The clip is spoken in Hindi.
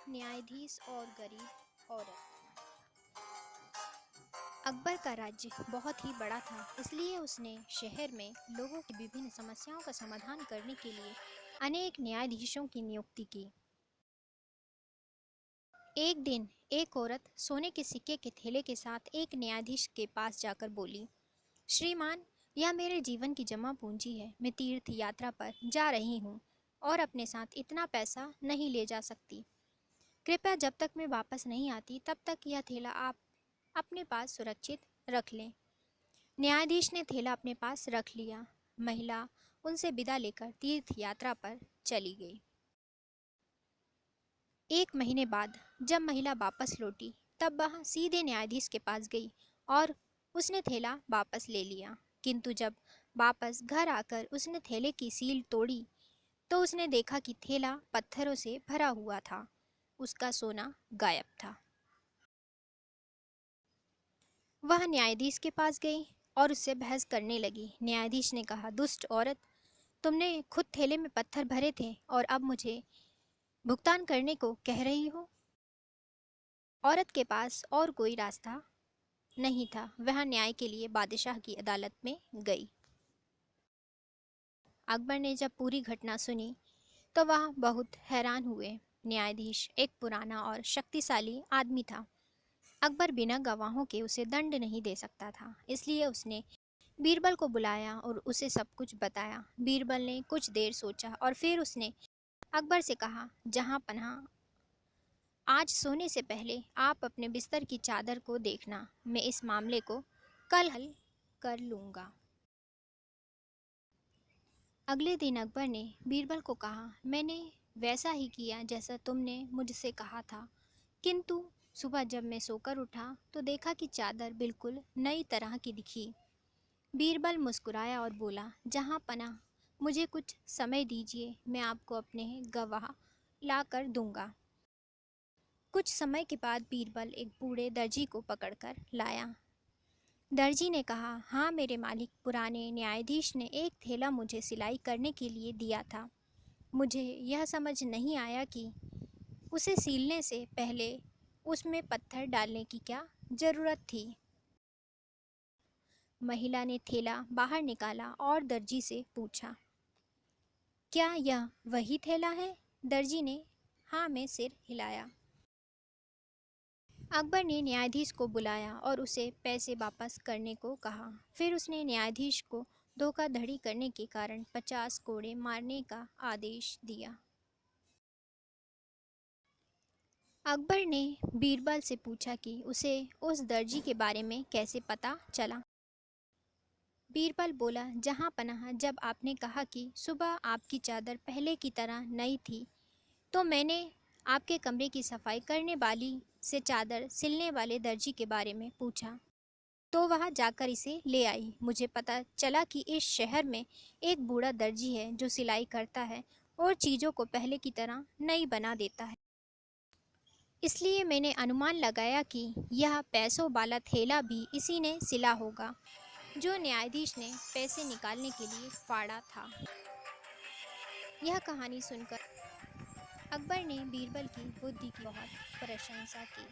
न्यायाधीश और गरीब औरत। अकबर का राज्य बहुत ही बड़ा था, इसलिए उसने शहर में लोगों की विभिन्न समस्याओं का समाधान करने के लिए अनेक न्यायाधीशों की नियुक्ति की। एक दिन एक औरत सोने के सिक्के के थैले के साथ एक न्यायाधीश के पास जाकर बोली, श्रीमान, यह मेरे जीवन की जमा पूंजी है। मैं तीर्थ यात्रा पर जा रही हूँ और अपने साथ इतना पैसा नहीं ले जा सकती। कृपया जब तक मैं वापस नहीं आती तब तक यह थैला आप अपने पास सुरक्षित रख लें। न्यायाधीश ने थैला अपने पास रख लिया। महिला उनसे विदा लेकर तीर्थ यात्रा पर चली गई। एक महीने बाद जब महिला वापस लौटी तब वह सीधे न्यायाधीश के पास गई और उसने थैला वापस ले लिया। किंतु जब वापस घर आकर उसने थैले की सील तोड़ी तो उसने देखा कि थैला पत्थरों से भरा हुआ था। उसका सोना गायब था। वह न्यायाधीश के पास गई और उससे बहस करने लगी। न्यायाधीश ने कहा, दुष्ट औरत, तुमने खुद थैले में पत्थर भरे थे और अब मुझे भुगतान करने को कह रही हो। औरत के पास और कोई रास्ता नहीं था। वह न्याय के लिए बादशाह की अदालत में गई। अकबर ने जब पूरी घटना सुनी तो वह बहुत हैरान हुए। न्यायाधीश एक पुराना और शक्तिशाली आदमी था। अकबर बिना गवाहों के उसे दंड नहीं दे सकता था, इसलिए उसने बीरबल को बुलाया और उसे सब कुछ बताया। बीरबल ने कुछ देर सोचा और फिर उसने अकबर से कहा, जहां पनाह, आज सोने से पहले आप अपने बिस्तर की चादर को देखना। मैं इस मामले को कल हल कर लूँगा। अगले दिन अकबर ने बीरबल को कहा, मैंने वैसा ही किया जैसा तुमने मुझसे कहा था, किंतु सुबह जब मैं सोकर उठा तो देखा कि चादर बिल्कुल नई तरह की दिखी। बीरबल मुस्कुराया और बोला, जहां पनाह, मुझे कुछ समय दीजिए, मैं आपको अपने गवाह ला कर दूंगा। कुछ समय के बाद बीरबल एक बूढ़े दर्जी को पकड़कर लाया। दर्जी ने कहा, हाँ मेरे मालिक, पुराने न्यायाधीश ने एक थैला मुझे सिलाई करने के लिए दिया था। मुझे यह समझ नहीं आया कि उसे सीलने से पहले उसमें पत्थर डालने की क्या ज़रूरत थी। महिला ने थैला बाहर निकाला और दर्जी से पूछा, क्या यह वही थैला है? दर्जी ने हाँ में सिर हिलाया। अकबर ने न्यायाधीश को बुलाया और उसे पैसे वापस करने को कहा। फिर उसने न्यायाधीश को धोखाधड़ी करने के कारण 50 कोड़े मारने का आदेश दिया। अकबर ने बीरबल से पूछा कि उसे उस दर्जी के बारे में कैसे पता चला। बीरबल बोला, जहां पनाह, जब आपने कहा कि सुबह आपकी चादर पहले की तरह नई थी तो मैंने आपके कमरे की सफाई करने वाली से चादर सिलने वाले दर्जी के बारे में पूछा तो वह जाकर इसे ले आई। मुझे पता चला कि इस शहर में एक बूढ़ा दर्जी है जो सिलाई करता है और चीज़ों को पहले की तरह नई बना देता है। इसलिए मैंने अनुमान लगाया कि यह पैसों वाला थैला भी इसी ने सिला होगा जो न्यायाधीश ने पैसे निकालने के लिए फाड़ा था। यह कहानी सुनकर अकबर ने बीरबल की बुद्धि की बहुत प्रशंसा की।